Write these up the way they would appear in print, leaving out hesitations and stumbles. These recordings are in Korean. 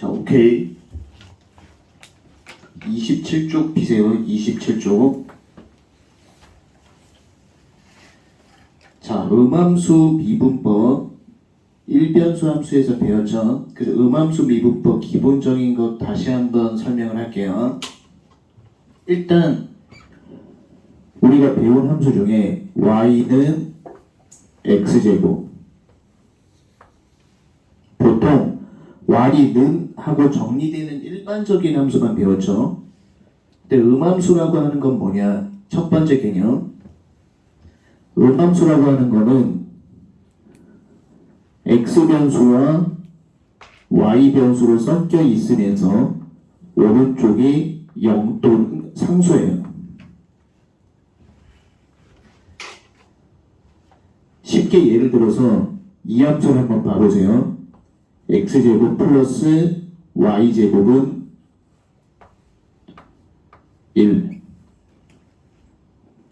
자, 오케이. 27쪽 비세요. 27쪽. 자, 음함수 미분법 1변수 함수에서 배웠죠. 그래서 음함수 미분법 기본적인 것 다시 한번 설명을 할게요. 일단 우리가 배운 함수 중에 y는 x제곱, 보통 y는 하고 정리되는 일반적인 함수만 배웠죠. 근데 음함수라고 하는 건 뭐냐? 첫 번째 개념, 음함수라고 하는 거는 x변수와 y변수로 섞여 있으면서 오른쪽이 0 또는 상수예요. 쉽게 예를 들어서 이 함수를 한번 봐보세요. x제곱 플러스 y제곱은 1.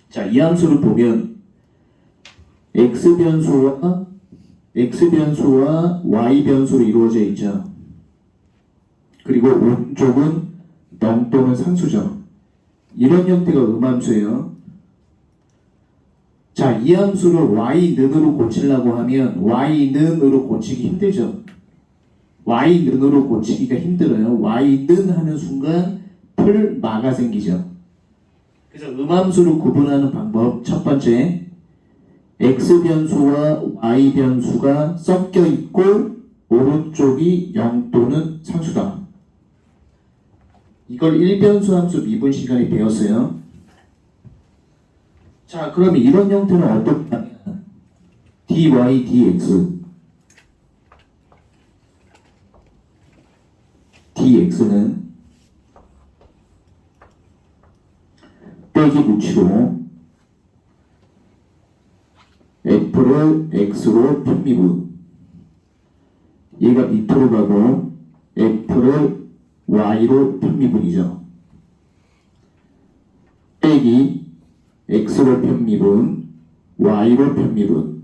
자, 이 함수를 보면 x변수와 y변수로 이루어져 있죠. 그리고 오른쪽은 0 또는 상수죠. 이런 형태가 음함수예요. 자, 이 함수를 y는으로 고치려고 하면 y는으로 고치기 힘들죠. y는으로 고치기가 힘들어요. y는 하는 순간 풀마가 생기죠. 그래서 음함수를 구분하는 방법 첫 번째, x변수와 y변수가 섞여 있고 오른쪽이 0 또는 상수다. 이걸 1변수 함수 미분 시간에 배웠어요. 자, 그럼 이런 형태는 어떻게 하냐? dy dx는 빼기 붙이고 f를 x로 편미분, 얘가 밑으로 가고 f를 y로 편미분이죠. 빼기 x로 편미분, y로 편미분.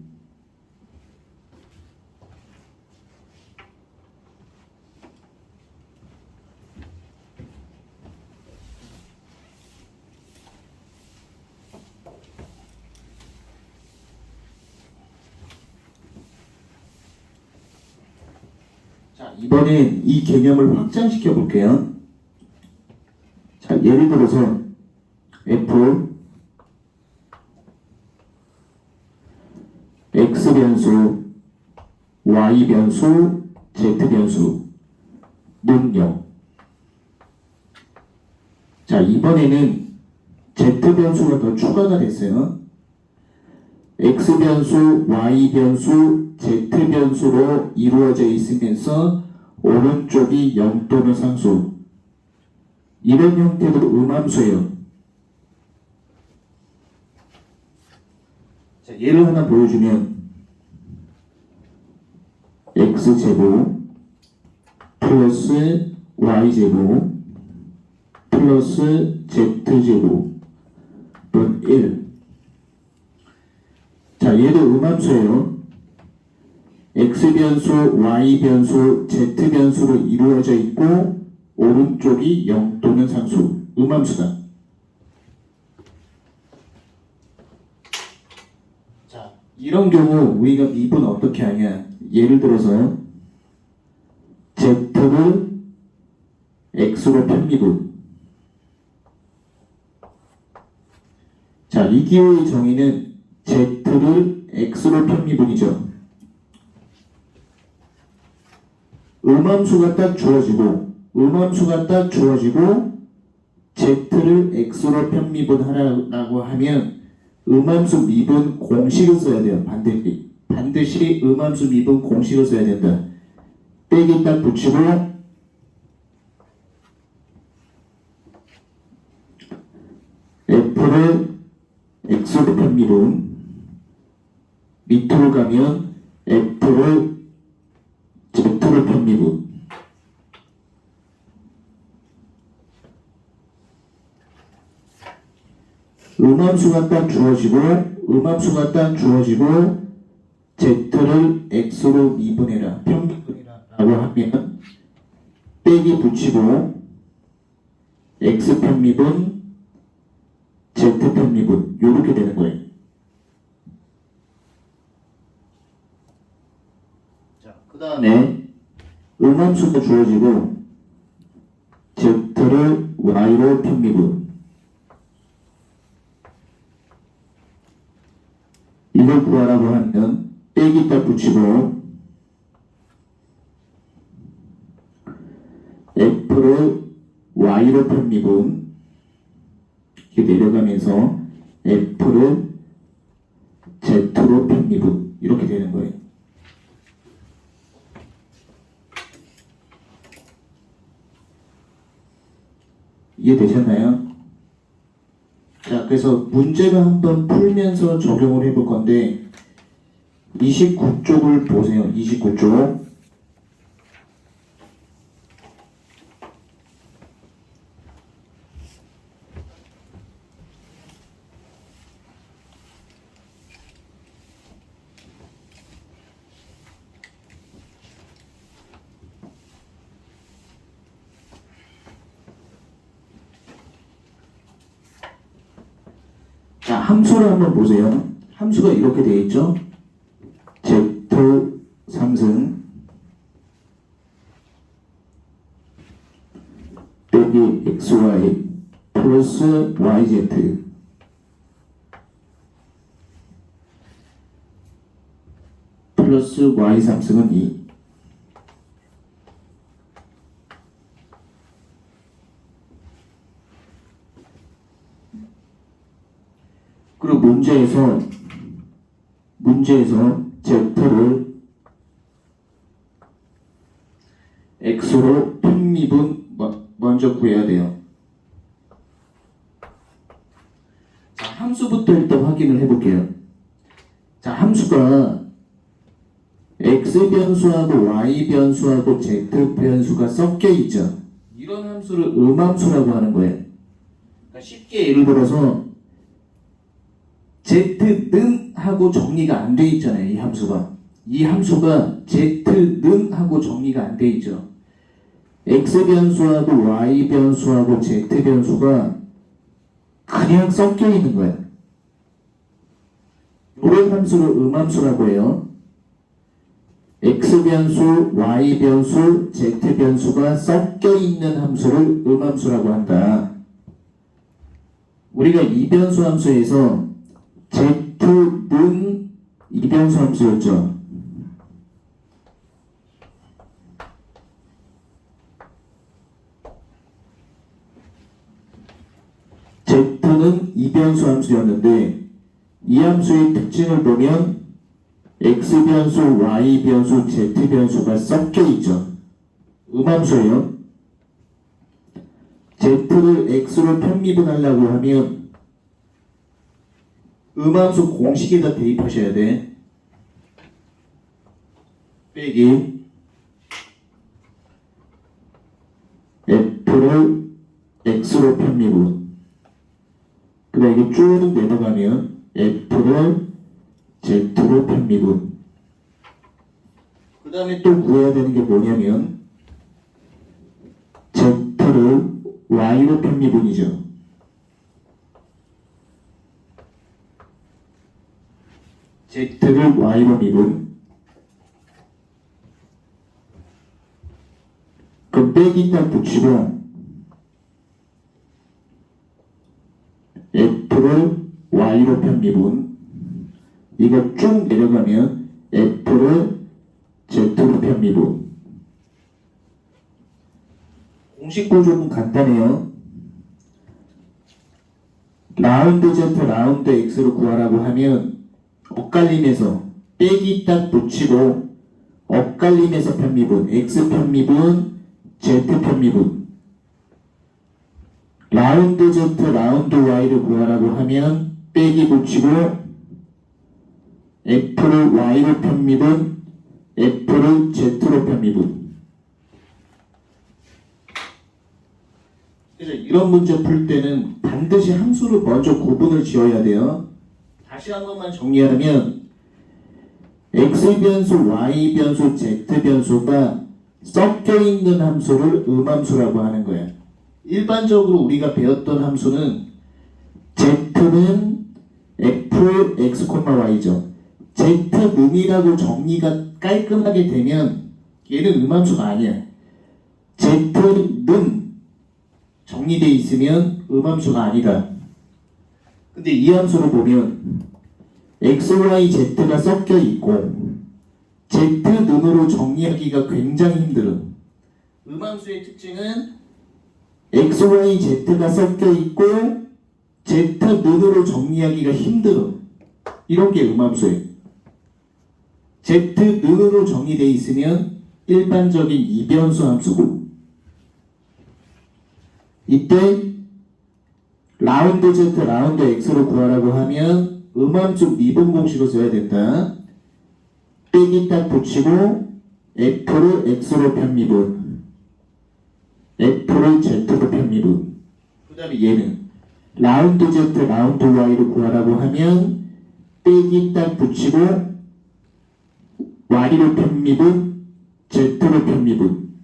자, 이번엔 이 개념을 확장시켜 볼게요. 자, 예를 들어서 f x변수, y변수, z변수는 0. 자, 이번에는 z변수가 더 추가가 됐어요. x변수, y변수, z변수로 이루어져 있으면서 오른쪽이 0 또는 상수. 이런 형태도 음함수예요. 자, 예를 하나 보여주면 x제곱 플러스 y제곱 플러스 z제곱은 1. 자, 얘도 음함수예요. x변수, y변수, z변수로 이루어져 있고 오른쪽이 0 또는 상수. 음함수다. 자, 이런 경우 우리가 미분 어떻게 하냐? 예를 들어서 z를 x로 편미분. 자, 이 기호의 정의는 z를 x로 편미분이죠. 음함수가 딱 주어지고 z를 x로 편미분하라고 하면 음함수 미분 공식을 써야 돼요. 반드시 음함수 미분 공식을 써야 된다. 빼기 딱 붙이고 f를 x로 편미분, 밑으로 가면 f를 z로 편미분. 음함수가 딱 주어지고 z를 x로 미분해라, 편미분해라 라고 하면 빼기 붙이고 x 편미분 z 편미분 요렇게 되는 거예요. 자, 그 다음에 음함수가 주어지고 z를 y로 편미분 이걸 구하라고 하면 빼기 딱 붙이고 f를 y로 편미분 이렇게 내려가면서 f를 z로 편미분 이렇게 되는 거예요. 이해되셨나요? 자, 그래서 문제를 한번 풀면서 적용을 해볼 건데 29쪽을 보세요. 29쪽. 자, 함수를 한번 보세요. 함수가 이렇게 되어 있죠. Z 3승 빼기 XY 플러스 YZ 플러스 Y 3승은 2. 그리고 문제에서 Z를 X로 편미분 먼저 구해야 돼요. 자, 함수부터 일단 확인을 해볼게요. 자, 함수가 X 변수하고 Y 변수하고 Z 변수가 섞여 있죠. 이런 함수를 음함수라고 하는 거예요. 그러니까 쉽게 예를 들어서 Z는 하고 정리가 안 돼 있잖아요. 이 함수가 Z는 하고 정리가 안 돼 있죠. X 변수하고 Y 변수하고 Z 변수가 그냥 섞여 있는 거예요. 이런 함수를 음함수라고 해요. X 변수, Y 변수, Z 변수가 섞여 있는 함수를 음함수라고 한다. 우리가 이변수 함수에서 Z는 이변수 함수였죠. Z는 이변수 함수였는데 이 함수의 특징을 보면 X변수, Y변수, Z변수가 섞여 있죠. 음함수예요. Z를 X로 편미분하려고 하면 음함수 공식에다 대입하셔야 돼. 빼기 F를 X로 편미분. 그 다음에 이게 쭉 내려가면 F를 Z로 편미분. 그 다음에 또 구해야 되는 게 뭐냐면 Z를 Y로 편미분이죠. Z를 Y로 미분. 그 빼기 딱 붙이고 F를 Y로 편미분. 이거 쭉 내려가면 F를 Z로 편미분. 공식 구조는 간단해요. 라운드 Z, 라운드 X를 구하라고 하면 엇갈림에서 빼기 딱 붙이고 엇갈림에서 편미분, X 편미분, Z 편미분. 라운드 Z, 라운드 Y를 구하라고 하면 빼기 붙이고 F를 Y로 편미분, F를 Z로 편미분. 그래서 이런 문제 풀 때는 반드시 함수를 먼저 구분을 지어야 돼요. 다시 한 번만 정리하면 X 변수, Y 변수, Z 변수가 섞여 있는 함수를 음함수라고 하는 거야. 일반적으로 우리가 배웠던 함수는 z는 f, x, y죠. z는이라고 정리가 깔끔하게 되면 얘는 음함수가 아니야. z는 정리되어 있으면 음함수가 아니다. 근데 이 함수를 보면 x, y, z가 섞여 있고 z는으로 정리하기가 굉장히 힘들어. 음함수의 특징은 x, y, z가 섞여 있고 z는으로 정리하기가 힘들어. 이런 게 음함수예요. z는으로 정리되어 있으면 일반적인 이변수 함수고, 이때 라운드 z, 라운드 x로 구하라고 하면 음함수 미분 공식을 써야 된다. 빼기 딱 붙이고 f를 x로 편미분, f를 z로 편미분. 그 다음에 얘는 라운드 z, 라운드 y로 구하라고 하면 빼기 딱 붙이고 y로 편미분, z로 편미분.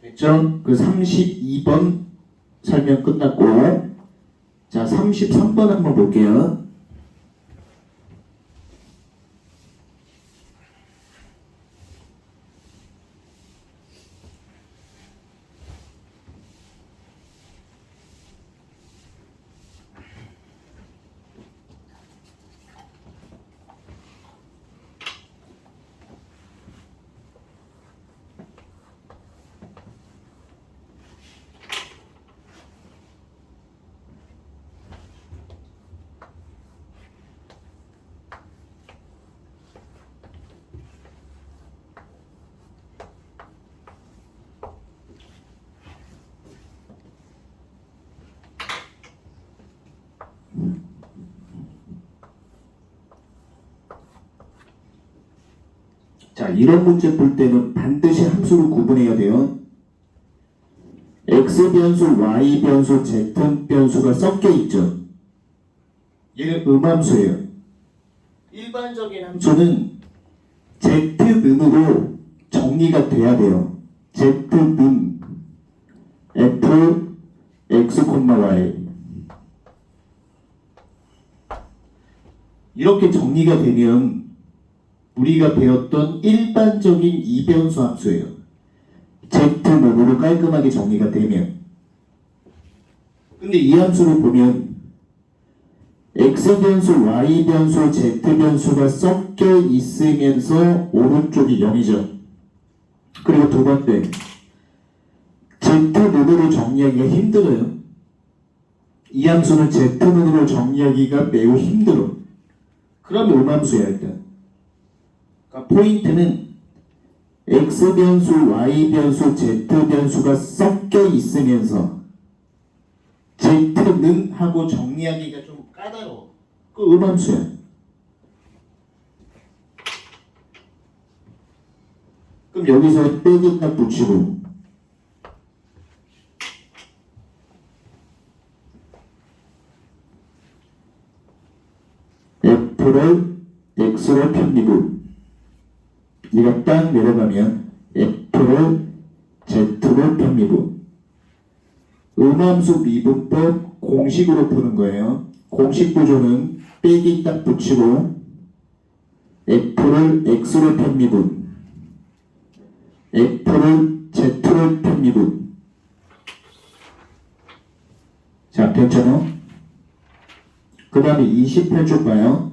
됐죠? 그 32번 설명 끝났고, 자 33번 한번 볼게요. 자, 이런 문제 풀 때는 반드시 함수를 구분해야 돼요. x변수, y변수, z변수가 섞여 있죠. 얘는 음함수예요. 일반적인 함수는 z는으로 정리가 돼야 돼요. z는 f, x, y 이렇게 정리가 되면 우리가 배웠던 일반적인 이변수 함수예요. z는으로 깔끔하게 정리가 되면. 근데 이 함수를 보면 x변수, y변수, z변수가 섞여 있으면서 오른쪽이 0이죠. 그리고 두 번째, z는으로 정리하기가 힘들어요. 이 함수는 z는으로 정리하기가 매우 힘들어. 그러면 음함수야 일단. 그러니까 포인트는 x변수, y변수, z변수가 섞여 있으면서 z는 하고 정리하기가 좀 까다로워. 그 음함수야. 그럼 여기서 빼기 딱 붙이고 f를 x로 편미분, 이가 딱 내려가면 f를 z로 편미분. 음함수 미분법 공식으로 푸는 거예요. 공식 구조는 빼기 딱 붙이고 f를 x로 편미분, f를 z로 편미분. 자, 됐잖아. 그 다음에 28쪽 봐요.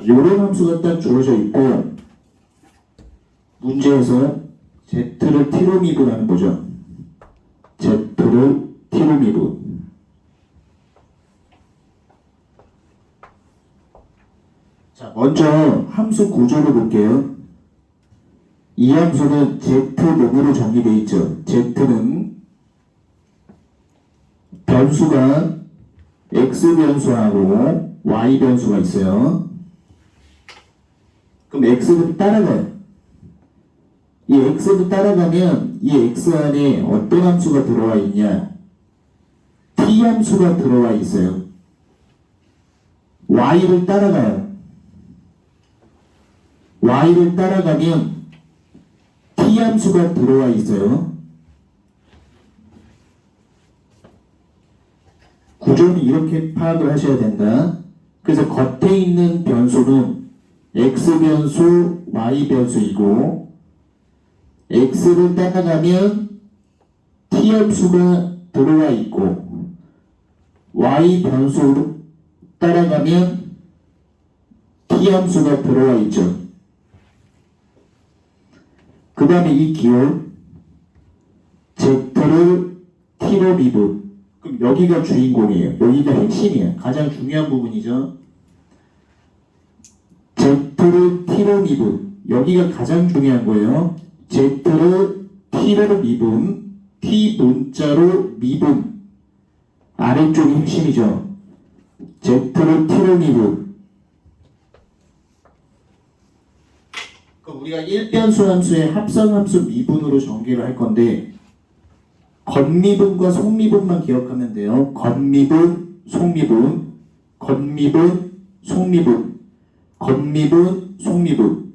요런 함수가 딱 주어져 있고 문제에서 z를 t로 미분하는 거죠. z를 t로 미분. 자, 먼저 함수 구조를 볼게요. 이 함수는 z놈으로 정의되어 있죠. z는 변수가 x 변수하고 y 변수가 있어요. 그럼 x를 따라가요. 이 x를 따라가면 이 x 안에 어떤 함수가 들어와 있냐? t 함수가 들어와 있어요. y를 따라가요. y를 따라가면 t 함수가 들어와 있어요. 구조는 이렇게 파악을 하셔야 된다. 그래서 겉에 있는 변수는 x 변수, y 변수이고 x를 따라가면 t 함수가 들어와 있고 y 변수로 따라가면 t 함수가 들어와 있죠. 그 다음에 이 기호 z를 t로 미분. 그럼 여기가 주인공이에요. 여기가 핵심이에요. 가장 중요한 부분이죠. z를 t로 미분. 여기가 가장 중요한 거예요. z를 t로 미분. t 문자로 미분. 아래쪽이 핵심이죠. z를 t로 미분. 그럼 우리가 1변수 함수의 합성함수 미분으로 전개를 할 건데 겉미분과 속미분만 기억하면 돼요. 겉미분, 속미분, 겉미분, 속미분, 겉미분, 속미분.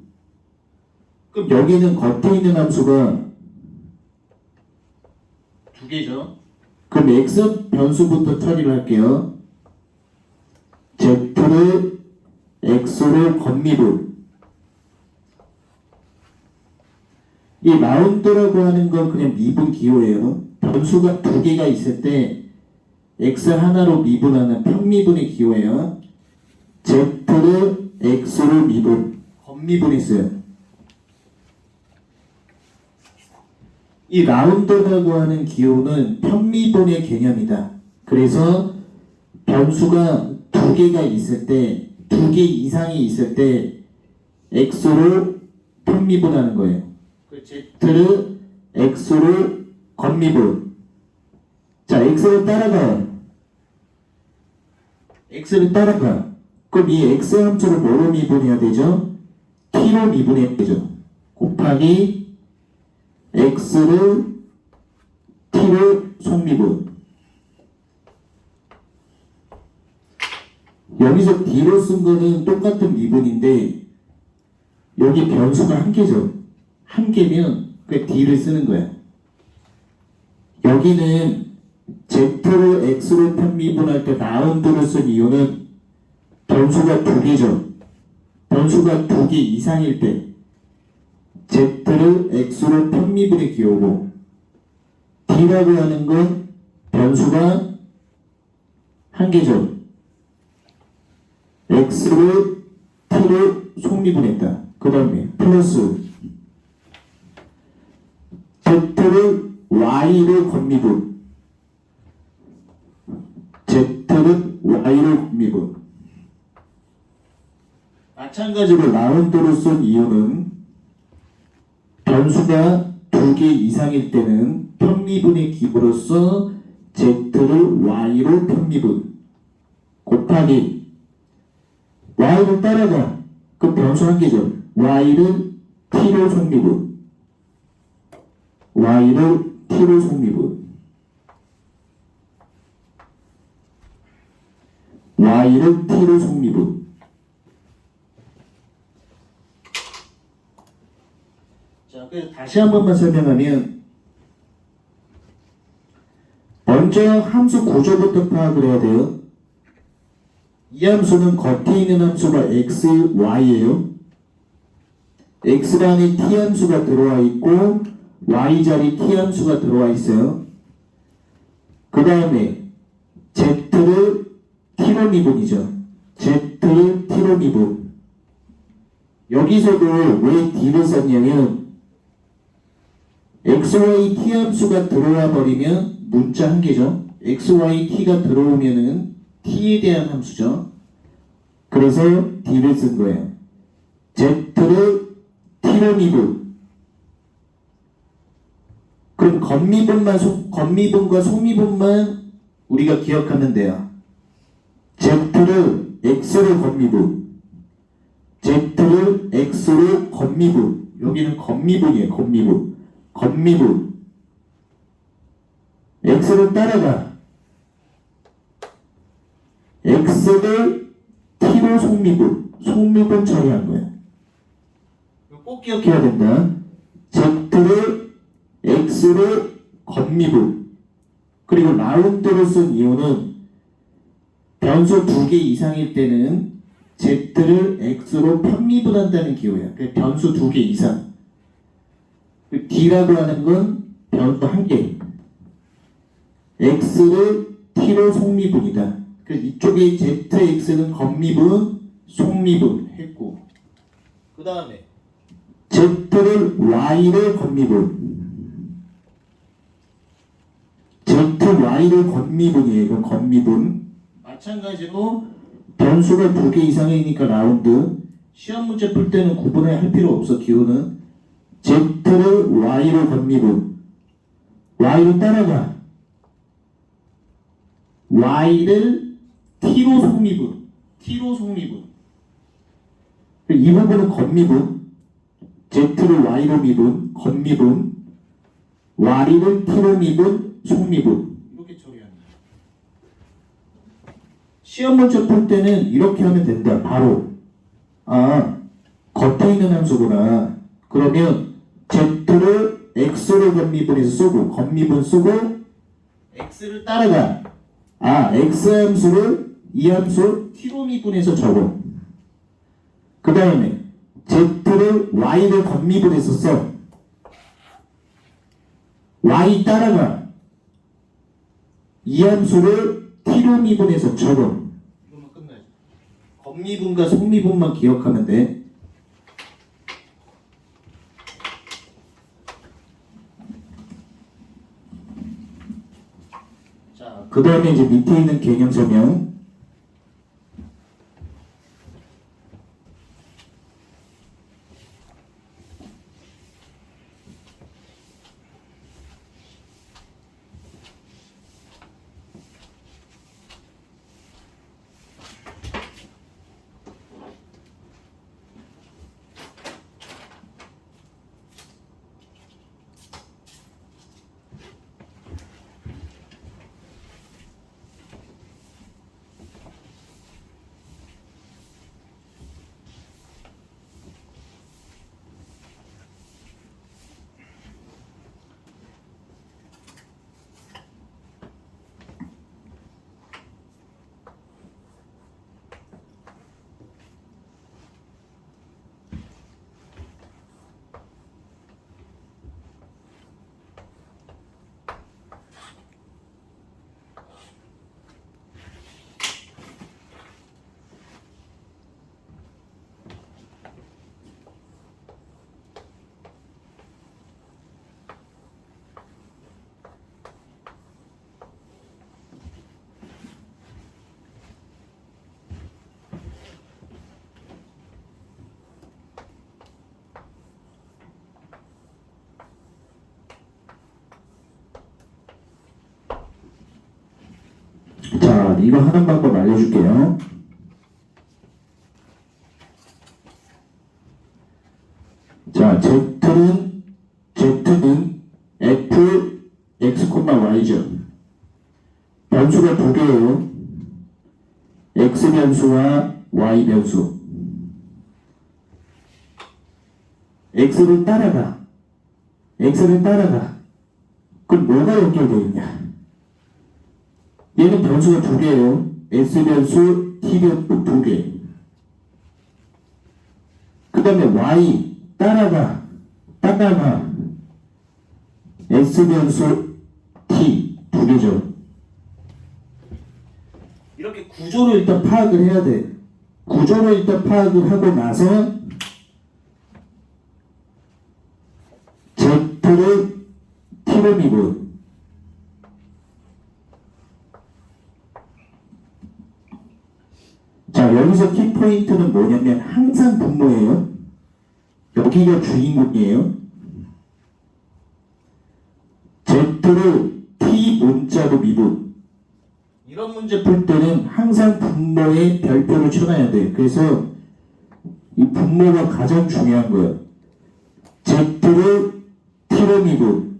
그럼 여기는 겉에 있는 함수가 두 개죠. 그럼 x 변수부터 처리를 할게요. z를 x로 겉미분. 이 라운드라고 하는 건 그냥 미분 기호예요. 변수가 두 개가 있을 때 x 하나로 미분하는 평미분의 기호예요. z를 x로 미분, 겉미분했어요. 이 라운드라고 하는 기호는 평미분의 개념이다. 그래서 변수가 두 개가 있을 때, 두 개 이상이 있을 때 x로 평미분하는 거예요. z를 x로 겉미분. 자, x를 따라가요. x를 따라가. 그럼 이 x 함수를 뭐로 미분해야 되죠? t로 미분해야 되죠. 곱하기 x를 t로 속미분. 여기서 d로 쓴 거는 똑같은 미분인데 여기 변수가 한 개죠. 한 개면 그 d를 쓰는 거야. 여기는 z를 x로 편미분할 때 라운드를 쓴 이유는 변수가 두 개죠. 변수가 두 개 이상일 때 z를 x로 편미분의 기호고 d라고 하는 건 변수가 한 개죠. x를 t로 속미분했다. 그 다음에 플러스 z를 y로 겉미분. z는 y로 겉미분. 마찬가지로 라운드로 쓴 이유는 변수가 두 개 이상일 때는 편미분의 기호로서 z를 y로 편미분 곱하기 y를 따라가. 그 변수 한 개죠. y는 t로 속미분. y를 t로 속미분. y를 t로 속미분. 자, 그래서 다시 한 번만 설명하면 먼저 함수 구조부터 파악을 해야 돼요. 이 함수는 겉에 있는 함수가 x, y예요. x란에 t 함수가 들어와 있고 y 자리 t 함수가 들어와 있어요. 그 다음에 z를 t로 미분이죠. z를 t로 미분. 여기서도 왜 D를 썼냐면 x, y, t 함수가 들어와 버리면 문자 한 개죠. x, y, t가 들어오면은 t에 대한 함수죠. 그래서 D를 쓴 거예요. Z를 t로 미분. 그럼 겉미분과 속미분만 우리가 기억하면 돼요. Z를 x로 겉미분, Z를 x로 겉미분. 여기는 겉미분이에요. 겉미분. x를 따라가. x를 t로 속미분 처리한 거예요. 꼭 기억해야 된다. Z를 x로 겉미분. 그리고 라운드로 쓴 이유는 변수 2개 이상일 때는 Z를 X로 편미분한다는 기호예요. 변수 2개 이상. D라고 하는 건 변수 1개. X를 T로 속미분이다. 이쪽에 ZX는 겉미분, 속미분 했고, 그 다음에 Z를 Y를 겉미분. ZY를 겉미분이에요. 이건 겉미분. 마찬가지로 변수가 2개 이상이니까 라운드. 시험 문제 풀 때는 구분을 할 필요 없어. 기호는 Z를 Y로 겉미분. Y로 따라가. Y를 T로 속미분. 이 부분은 겉미분. Z를 Y로 미분. 겉미분. Y를 T로 미분. 속미분. 이렇게 처리합니다. 시험 문제 풀 때는 이렇게 하면 된다. 바로 겉에 있는 함수구나. 그러면 Z를 X로 겉미분해서 쓰고, 겉미분 쓰고, X를 따라가. X 함수를 이 함수 T로 미분해서 적어. 그 다음에 Z를 Y를 겉미분해서 써. Y 따라가. 이 함수를 T로 미분해서 적어. 이거만 끝나죠. 겉미분과 속미분만 기억하면 돼. 자, 그 다음에 이제 밑에 있는 개념 설명. 자, 이거 하는 방법 알려줄게요. 자, Z는 f, x, y죠. 변수가 2개예요. x 변수와 y 변수. x를 따라가. 그럼 뭐가 연결되어 있냐? 얘는 변수가 2개예요. S 변수, T 변수 2개. 그 다음에 Y 따라가. S 변수, T 2개죠. 이렇게 구조를 일단 파악을 해야 돼. 구조를 일단 파악을 하고 나서 Z를 T로 미분. 자, 여기서 키포인트는 뭐냐면 항상 분모예요. 여기가 주인공이에요. Z를 T 문자로 미분. 이런 문제 풀 때는 항상 분모에 별표를 쳐놔야 돼. 그래서 이 분모가 가장 중요한 거예요. Z를 T로 미분.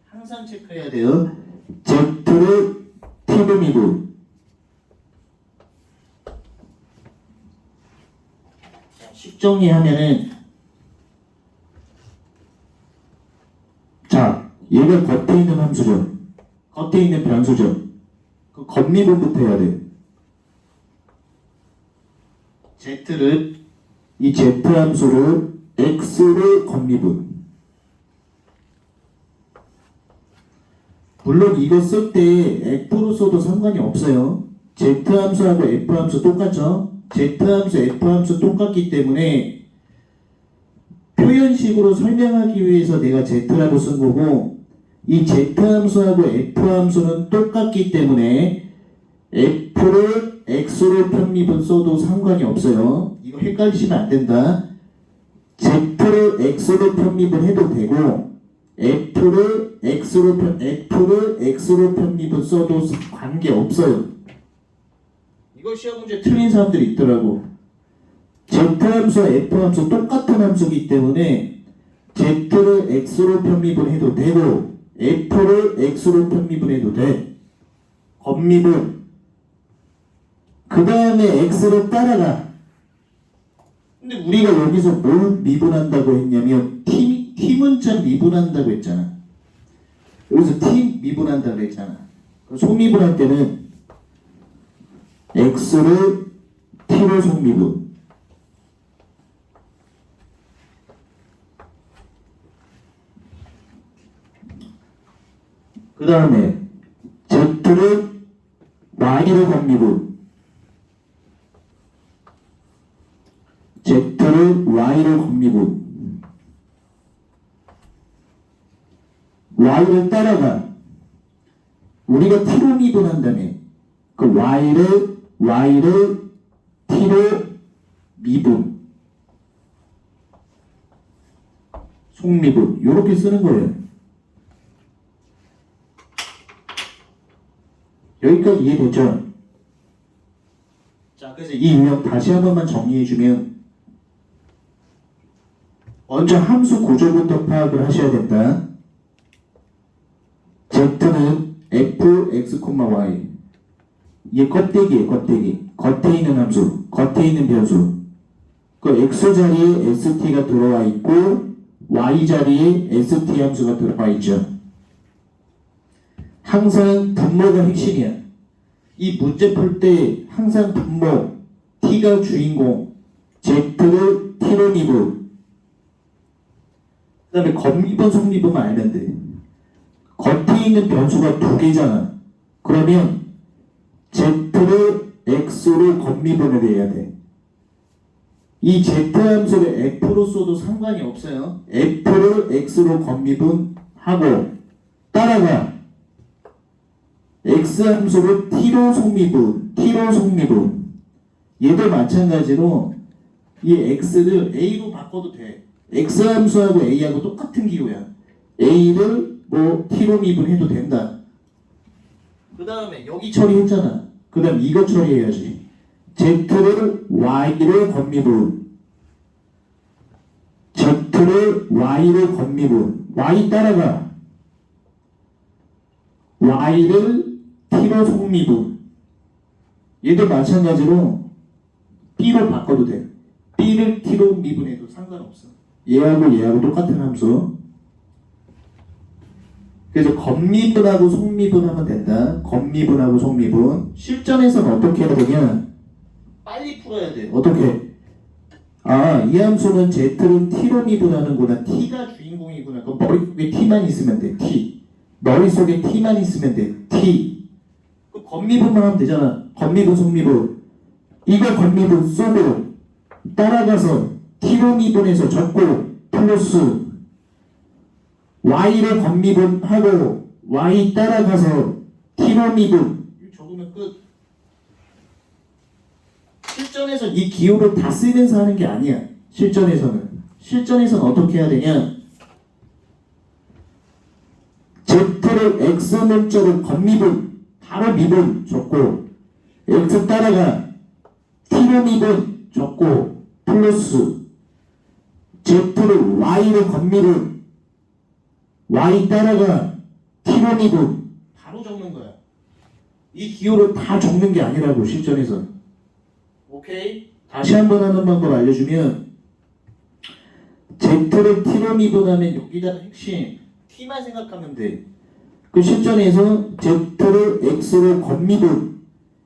항상 체크해야 돼요. Z를 T로 미분. 식정리하면은 자, 얘가 겉에 있는 함수죠. 겉에 있는 변수죠. 그 겉미분부터 해야 돼. Z를 이 Z 함수를 X로 겉미분. 물론 이거 쓸 때 F로 써도 상관이 없어요. Z 함수하고 F 함수 똑같죠? Z 함수, F 함수 똑같기 때문에 표현식으로 설명하기 위해서 내가 Z라고 쓴 거고, 이 Z 함수하고 F 함수는 똑같기 때문에 F를 X로 편미분 써도 상관이 없어요. 이거 헷갈리시면 안 된다. Z를 X로 편미분 해도 되고 F를 X로 편미분 써도 관계 없어요. 이거 시험 문제 틀린 사람들이 있더라고. Z 함수와 F 함수 똑같은 함수이기 때문에 Z를 X로 편미분해도 되고 F를 X로 편미분해도 돼. 겉미분. 그 다음에 X를 따라가. 근데 우리가 여기서 뭘 미분한다고 했냐면 T 문자 미분한다고 했잖아. 여기서 T 미분한다고 했잖아. 속미분할 때는 X를 T로 속미분. 그 다음에 Z를 Y로 겉미분. Z를 Y로 겉미분. Y를 따라가. 우리가 T로 미분한다며. 그 Y를 T로 미분. 속미분. 이렇게 쓰는 거예요. 여기까지 이해됐죠? 자, 그래서 이 유형 다시 한 번만 정리해주면, 먼저 함수 구조부터 파악을 하셔야 된다. Z는 f, x, y. 이게 껍데기예요, 껍데기. 겉에 있는 함수, 겉에 있는 변수. 그 x 자리에 st가 들어와 있고 y 자리에 st 함수가 들어와 있죠. 항상 분모가 핵심이야. 이 문제 풀 때 항상 분모, t가 주인공, z를 t로 미분. 그 다음에 겉미분, 속미분만 알면 돼. 겉에 있는 변수가 두 개잖아. 그러면 z를 x로 겉미분을 해야 돼. 이 z 함수를 f로 써도 상관이 없어요. f를 x로 겉미분하고 따라가. x 함수를 t로 속미분, 얘도 마찬가지로 이 x를 a로 바꿔도 돼. x 함수하고 a하고 똑같은 기호야. a를 뭐 t로 미분해도 된다. 그 다음에 여기 처리했잖아. 그 다음 이거 처리해야지. z를 y로 겉미분, z를 y로 겉미분. y 따라가. y를 t로 속미분. 얘도 마찬가지로 b로 바꿔도 돼. b를 t로 미분해도 상관없어. 얘하고 똑같은 함수. 그래서 겉미분하고 속미분하면 된다. 겉미분하고 속미분. 실전에서는 어떻게 해야 되냐? 빨리 풀어야 돼. 어떻게? 이 함수는 z를 t로 미분하는구나. t가 주인공이구나. 그럼 머릿속에 t만 있으면 돼. t. 머릿속에 t만 있으면 돼. t. 그 겉미분만 하면 되잖아. 겉미분, 속미분. 이거 겉미분 쏘고 따라가서 t로 미분해서 적고 플러스 y를 겉미분하고 y 따라가서 t로 미분 적으면 끝. 실전에서 이 기호를 다 쓰면서 하는 게 아니야. 실전에서는 어떻게 해야 되냐? Z를 X 문자로 겉미분 바로 미분 적고 X 따라가 T로 미분 적고 플러스 Z를 Y로 겉미분 Y 따라가 T로 미분 바로 적는 거야. 이 기호를 다 적는 게 아니라고 실전에서. 오케이? 다시 한번 하는 방법 알려주면 Z를 T로 미분하면 여기다 핵심 T만 생각하면 돼. 그 실전에서 Z를 X로 겉미분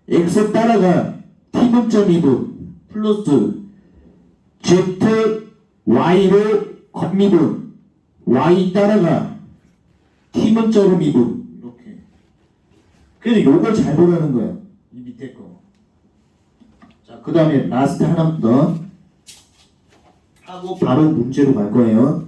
X 따라가 T 문자 미분 플러스 Z Y로 겉미분 Y 따라가 T 문자로 미분 이렇게. 그래서 요걸 잘 보라는 거야. 이 밑에 거. 자, 그 다음에 라스트 하나 더 하고 바로 문제로 갈 거예요.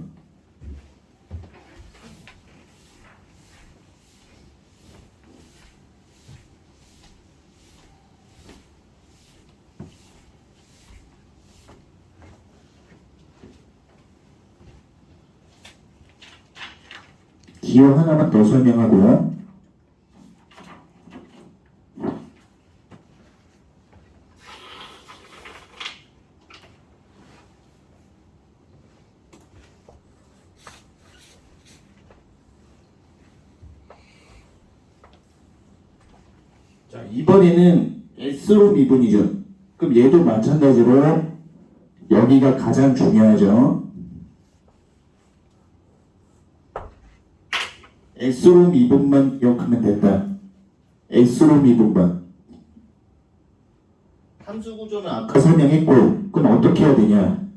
기호 하나만 더 설명하고 자, 이번에는 S로 미분이죠. 그럼 얘도 마찬가지로 여기가 가장 중요하죠. S로 미분만 기억하면 된다. S로 미분만. 함수 구조는 아까 설명했고, 그럼 어떻게 해야 되냐?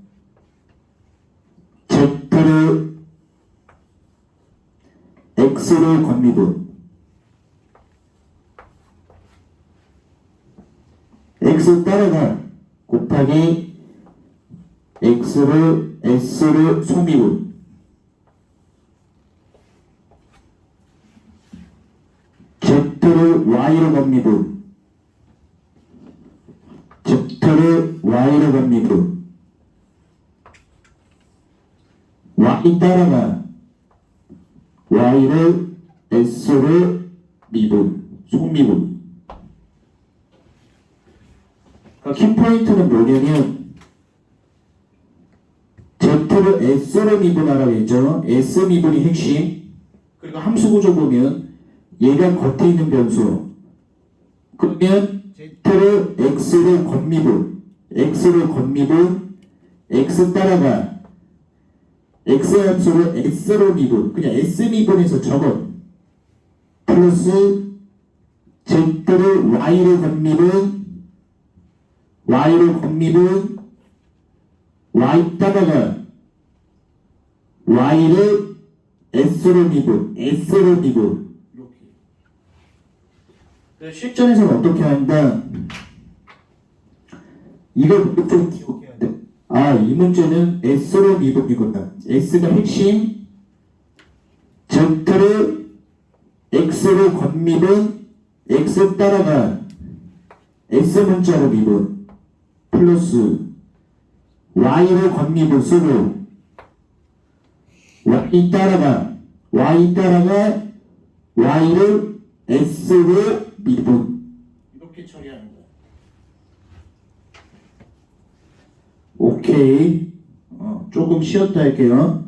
Z를 X로 겉미분. X 따라가 곱하기 X를 S로 소미분. Z를 Y로 겉미분 Z를 Y로 겉미분 Y 따라가 Y를 S로 미분 속미분. 키포인트는 뭐냐면 Z를 S로 미분하라고 했죠. S 미분이 핵심. 그리고 함수 구조 보면 얘가 겉에 있는 변수. 그러면 Z를 X로 겉미분 X 따라가 X 함수를 S로 미분 그냥 S 미분에서 적어 플러스 Z를 Y로 겉미분 Y 따라가 Y를 S로 미분 실전에서는 어떻게 한다? 이걸 좀 기억해야 돼. 아, 이 문제는 S로 미분이구나. S가 핵심. Z를 X로 겉미분 X 따라가 S 문자로 미분 플러스 Y로 겉미분 쓰고 Y 따라가 Y를 S로 미분 이렇게 처리하는 거야. 오케이. 조금 쉬었다 할게요.